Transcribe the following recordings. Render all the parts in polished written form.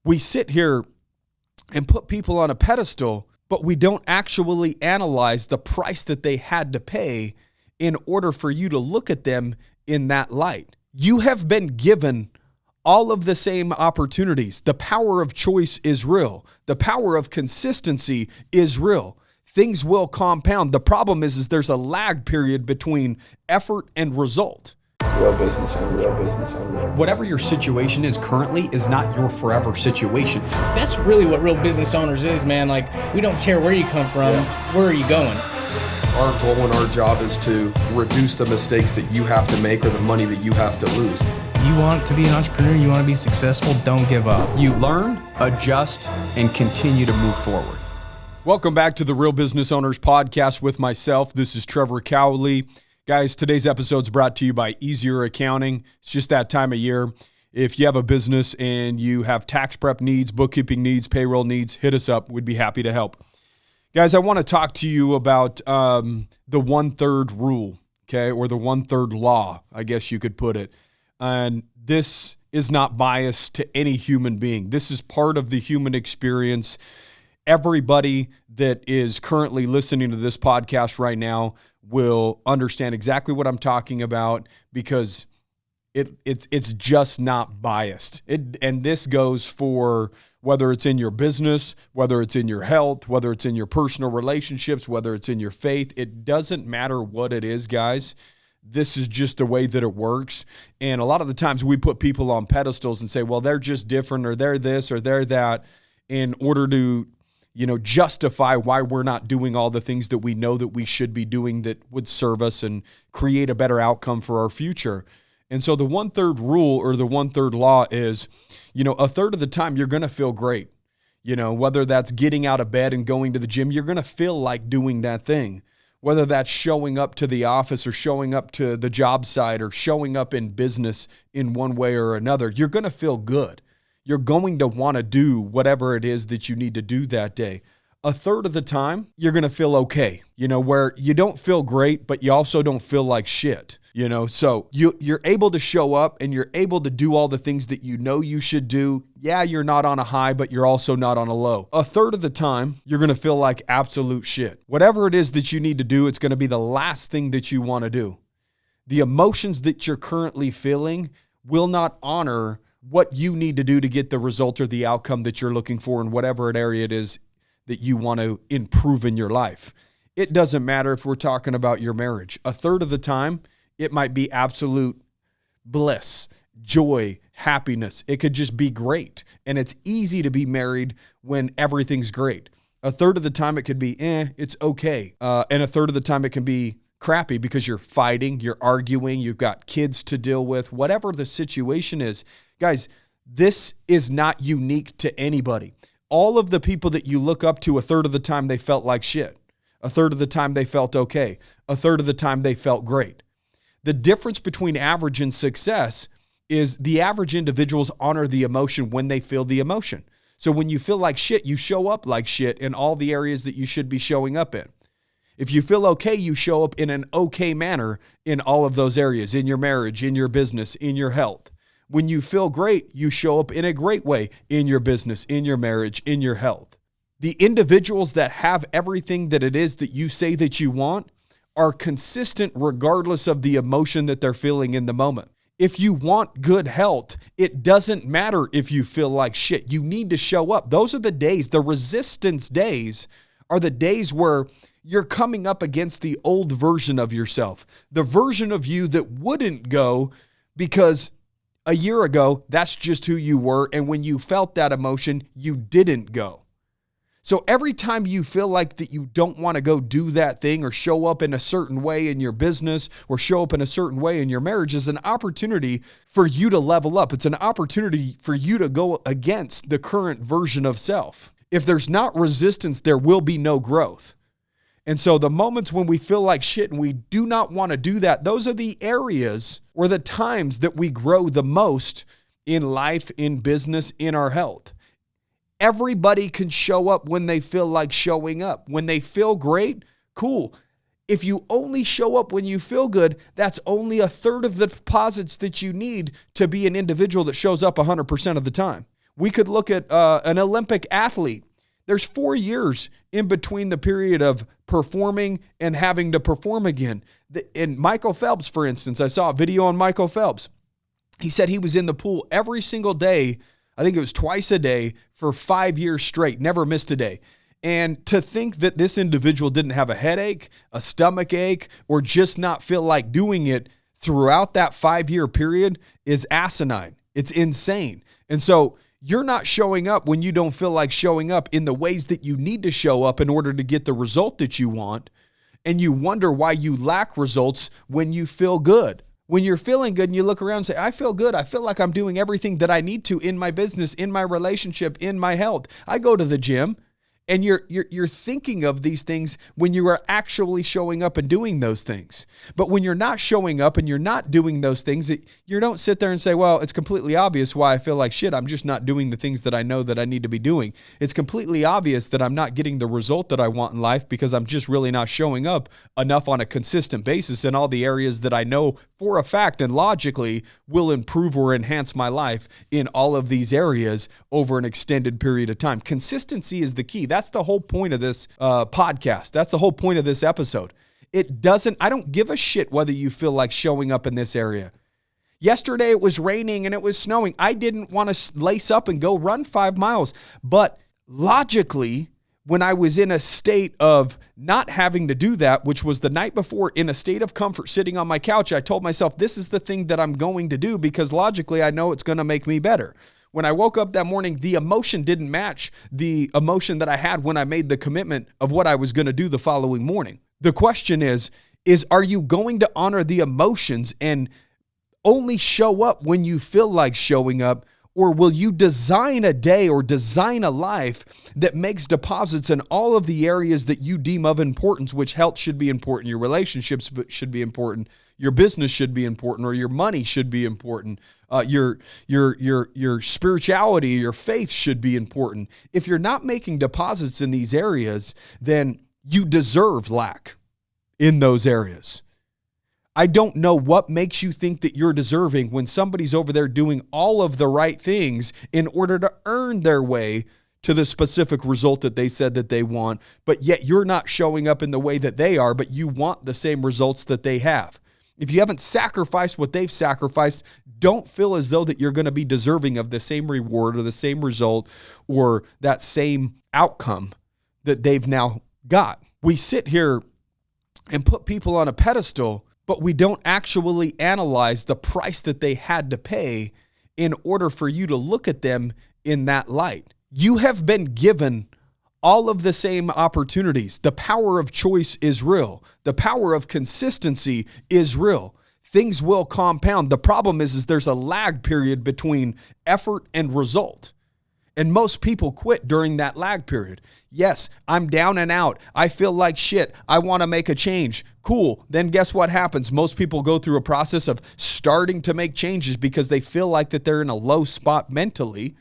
We sit here and put people on a pedestal, but we don't actually analyze the price that they had to pay in order for you to look at them in that light. You have been given all of the same opportunities. The power of choice is real. The power of consistency is real. Things will compound. The problem is there's a lag period between effort and result. Real business owner. Whatever your situation is currently is not your forever situation. That's really what real business owners is, man. Like, we don't care where you come from, where are you going? Our goal and our job is to reduce the mistakes that you have to make or the money that you have to lose. You want to be an entrepreneur, you want to be successful, don't give up. You learn, adjust, and continue to move forward. Welcome back to the Real Business Owners Podcast with myself. This is Trevor Cowley. Guys, today's episode is brought to you by Easier Accounting. It's just that time of year. If you have a business and you have tax prep needs, bookkeeping needs, payroll needs, hit us up. We'd be happy to help. Guys, I want to talk to you about the 1/3 rule, okay, or the 1/3 law, I guess you could put it. And this is not biased to any human being. This is part of the human experience. Everybody that is currently listening to this podcast right now will understand exactly what I'm talking about because it's just not biased. And this goes for whether it's in your business, whether it's in your health, whether it's in your personal relationships, whether it's in your faith. It doesn't matter what it is, guys. This is just the way that it works. And a lot of the times we put people on pedestals and say, well, they're just different or they're this or they're that in order to, justify why we're not doing all the things that we know that we should be doing that would serve us and create a better outcome for our future. And so the 1/3 rule or the 1/3 law is, 1/3 of the time you're going to feel great. Whether that's getting out of bed and going to the gym, you're going to feel like doing that thing. Whether that's showing up to the office or showing up to the job site or showing up in business in one way or another, you're going to feel good. You're going to want to do whatever it is that you need to do that day. 1/3 of the time, you're going to feel okay, where you don't feel great, but you also don't feel like shit, So you're able to show up and you're able to do all the things that you know you should do. Yeah, you're not on a high, but you're also not on a low. 1/3 of the time, you're going to feel like absolute shit. Whatever it is that you need to do, it's going to be the last thing that you want to do. The emotions that you're currently feeling will not honor what you need to do to get the result or the outcome that you're looking for in whatever area it is that you want to improve in your life. It doesn't matter if we're talking about your marriage. 1/3 of the time, it might be absolute bliss, joy, happiness. It could just be great. And it's easy to be married when everything's great. 1/3 of the time, it could be, it's okay. And 1/3 of the time, it can be crappy because you're fighting, you're arguing, you've got kids to deal with, whatever the situation is. Guys, this is not unique to anybody. All of the people that you look up to, 1/3 of the time they felt like shit. 1/3 of the time they felt okay. 1/3 of the time they felt great. The difference between average and success is the average individuals honor the emotion when they feel the emotion. So when you feel like shit, you show up like shit in all the areas that you should be showing up in. If you feel okay, you show up in an okay manner in all of those areas, in your marriage, in your business, in your health. When you feel great, you show up in a great way in your business, in your marriage, in your health. The individuals that have everything that it is that you say that you want are consistent regardless of the emotion that they're feeling in the moment. If you want good health, it doesn't matter if you feel like shit. You need to show up. Those are the days, the resistance days are the days where you're coming up against the old version of yourself, the version of you that wouldn't go because a year ago, that's just who you were. And when you felt that emotion, you didn't go. So every time you feel like that you don't want to go do that thing or show up in a certain way in your business or show up in a certain way in your marriage is an opportunity for you to level up. It's an opportunity for you to go against the current version of self. If there's not resistance, there will be no growth. And so the moments when we feel like shit and we do not want to do that, those are the areas or the times that we grow the most in life, in business, in our health. Everybody can show up when they feel like showing up. When they feel great, cool. If you only show up when you feel good, that's only 1/3 of the deposits that you need to be an individual that shows up 100% of the time. We could look at an Olympic athlete. There's 4 years in between the period of performing and having to perform again. In Michael Phelps, for instance, I saw a video on Michael Phelps. He said he was in the pool every single day. I think it was twice a day for 5 years straight, never missed a day. And to think that this individual didn't have a headache, a stomach ache, or just not feel like doing it throughout that 5-year period is asinine. It's insane. And so you're not showing up when you don't feel like showing up in the ways that you need to show up in order to get the result that you want. And you wonder why you lack results when you feel good. When you're feeling good and you look around and say, I feel good. I feel like I'm doing everything that I need to in my business, in my relationship, in my health. I go to the gym. And you're thinking of these things when you are actually showing up and doing those things. But when you're not showing up and you're not doing those things, you don't sit there and say, well, it's completely obvious why I feel like shit. I'm just not doing the things that I know that I need to be doing. It's completely obvious that I'm not getting the result that I want in life because I'm just really not showing up enough on a consistent basis in all the areas that I know for a fact and logically will improve or enhance my life in all of these areas over an extended period of time. Consistency is the key. That's the whole point of this podcast. That's the whole point of this episode. I don't give a shit whether you feel like showing up in this area. Yesterday it was raining and it was snowing. I didn't want to lace up and go run 5 miles. But logically, when I was in a state of not having to do that, which was the night before, in a state of comfort, sitting on my couch, I told myself, this is the thing that I'm going to do because logically I know it's going to make me better. When I woke up that morning, the emotion didn't match the emotion that I had when I made the commitment of what I was going to do the following morning. The question is are you going to honor the emotions and only show up when you feel like showing up? Or will you design a day or design a life that makes deposits in all of the areas that you deem of importance, which health should be important, your relationships should be important, your business should be important, or your money should be important, your spirituality, your faith should be important. If you're not making deposits in these areas, then you deserve lack in those areas. I don't know what makes you think that you're deserving when somebody's over there doing all of the right things in order to earn their way to the specific result that they said that they want, but yet you're not showing up in the way that they are, but you want the same results that they have. If you haven't sacrificed what they've sacrificed, don't feel as though that you're going to be deserving of the same reward or the same result or that same outcome that they've now got. We sit here and put people on a pedestal, but we don't actually analyze the price that they had to pay in order for you to look at them in that light. You have been given all of the same opportunities. The power of choice is real. The power of consistency is real. Things will compound. The problem is there's a lag period between effort and result. And most people quit during that lag period. Yes, I'm down and out. I feel like shit. I want to make a change. Cool. Then guess what happens? Most people go through a process of starting to make changes because they feel like that they're in a low spot mentally,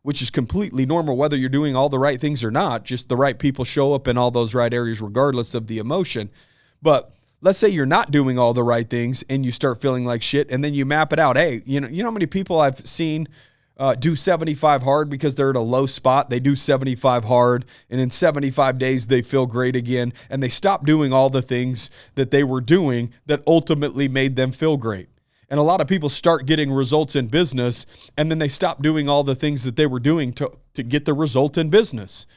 which is completely normal whether you're doing all the right things or not. Just the right people show up in all those right areas regardless of the emotion. But let's say you're not doing all the right things and you start feeling like shit and then you map it out. Hey, you know how many people I've seen do 75 hard because they're at a low spot. They do 75 hard, and in 75 days, they feel great again, and they stop doing all the things that they were doing that ultimately made them feel great. And a lot of people start getting results in business, and then they stop doing all the things that they were doing to get the result in business.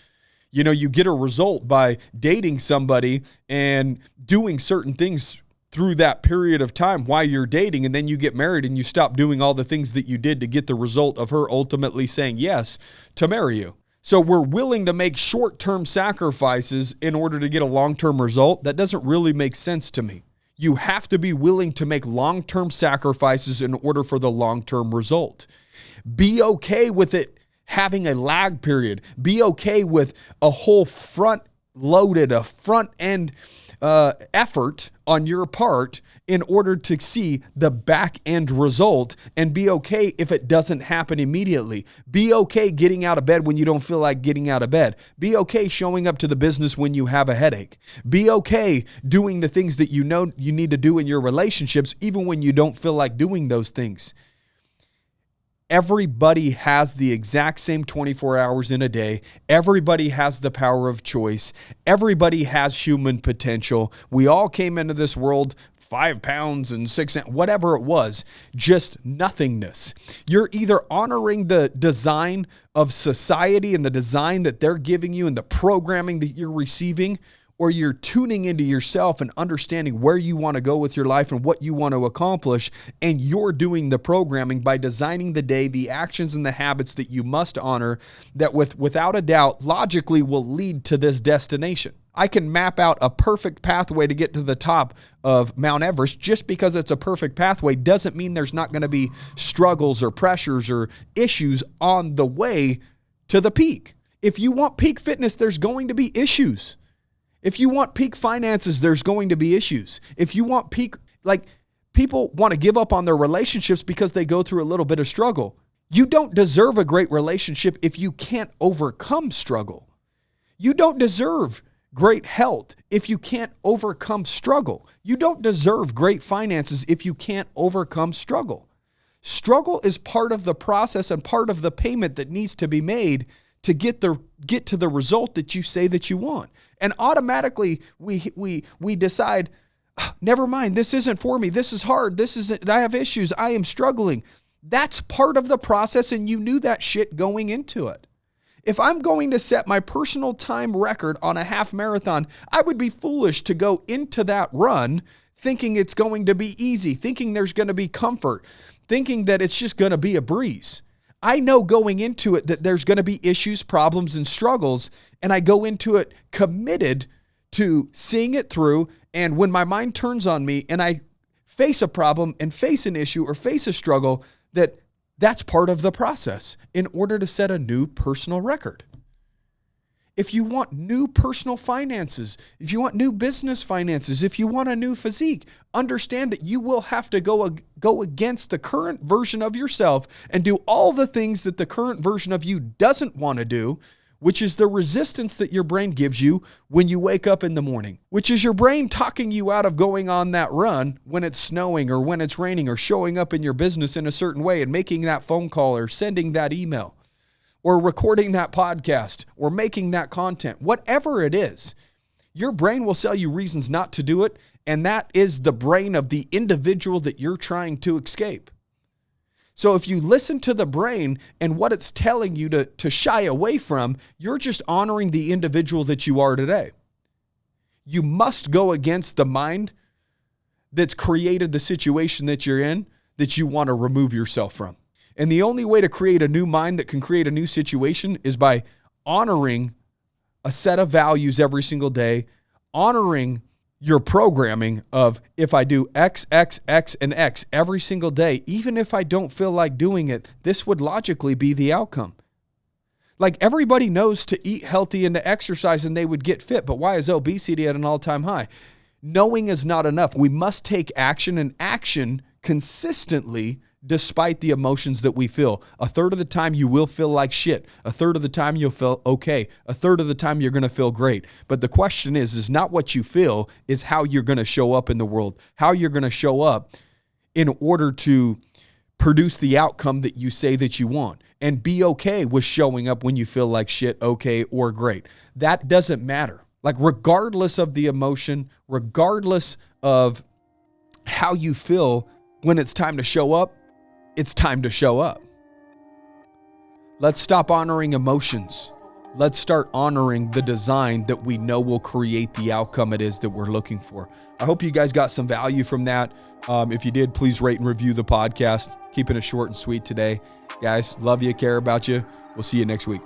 You know, you get a result by dating somebody and doing certain things through that period of time while you're dating, and then you get married and you stop doing all the things that you did to get the result of her ultimately saying yes to marry you. So we're willing to make short-term sacrifices in order to get a long-term result. That doesn't really make sense to me. You have to be willing to make long-term sacrifices in order for the long-term result. Be okay with it having a lag period. Be okay with a whole front-end effort on your part in order to see the back end result, and be okay if it doesn't happen immediately. Be okay getting out of bed when you don't feel like getting out of bed. Be okay showing up to the business when you have a headache. Be okay doing the things that you know you need to do in your relationships even when you don't feel like doing those things. Everybody has the exact same 24 hours in a day. Everybody has the power of choice. Everybody has human potential. We all came into this world 5 pounds and 6 ounces, whatever it was, just nothingness. You're either honoring the design of society and the design that they're giving you and the programming that you're receiving, or you're tuning into yourself and understanding where you want to go with your life and what you want to accomplish, and you're doing the programming by designing the day, the actions and the habits that you must honor that without a doubt logically will lead to this destination. I can map out a perfect pathway to get to the top of Mount Everest. Just because it's a perfect pathway doesn't mean there's not going to be struggles or pressures or issues on the way to the peak. If you want peak fitness, there's going to be issues. If you want peak finances, there's going to be issues. If you want peak, people want to give up on their relationships because they go through a little bit of struggle. You don't deserve a great relationship if you can't overcome struggle. You don't deserve great health if you can't overcome struggle. You don't deserve great finances if you can't overcome struggle. Struggle is part of the process and part of the payment that needs to be made to get to the result that you say that you want. And automatically we decide, never mind, this isn't for me. This is hard. I have issues. I am struggling. That's part of the process, and you knew that shit going into it. If I'm going to set my personal time record on a half marathon, I would be foolish to go into that run thinking it's going to be easy, thinking there's going to be comfort, thinking that it's just going to be a breeze. I know going into it that there's going to be issues, problems, and struggles, and I go into it committed to seeing it through. And when my mind turns on me and I face a problem and face an issue or face a struggle, that's part of the process in order to set a new personal record. If you want new personal finances, if you want new business finances, if you want a new physique, understand that you will have to go against the current version of yourself and do all the things that the current version of you doesn't want to do, which is the resistance that your brain gives you when you wake up in the morning, which is your brain talking you out of going on that run when it's snowing or when it's raining or showing up in your business in a certain way and making that phone call or sending that email or recording that podcast or making that content. Whatever it is, your brain will sell you reasons not to do it, and that is the brain of the individual that you're trying to escape. So if you listen to the brain and what it's telling you to shy away from, you're just honoring the individual that you are today. You must go against the mind that's created the situation that you're in that you want to remove yourself from. And the only way to create a new mind that can create a new situation is by honoring a set of values every single day, honoring your programming of if I do X, X, X, and X every single day, even if I don't feel like doing it, this would logically be the outcome. Like everybody knows to eat healthy and to exercise and they would get fit, but why is obesity at an all-time high? Knowing is not enough. We must take action and action consistently despite the emotions that we feel. A third of the time you will feel like shit. A third of the time you'll feel okay. A third of the time you're going to feel great. But the question is not what you feel, is how you're going to show up in the world, how you're going to show up in order to produce the outcome that you say that you want. And be okay with showing up when you feel like shit, okay, or great. That doesn't matter. Like regardless of the emotion, regardless of how you feel when it's time to show up, it's time to show up. Let's stop honoring emotions. Let's start honoring the design that we know will create the outcome it is that we're looking for. I hope you guys got some value from that. If you did, please rate and review the podcast. Keeping it short and sweet today. Guys, love you, care about you. We'll see you next week.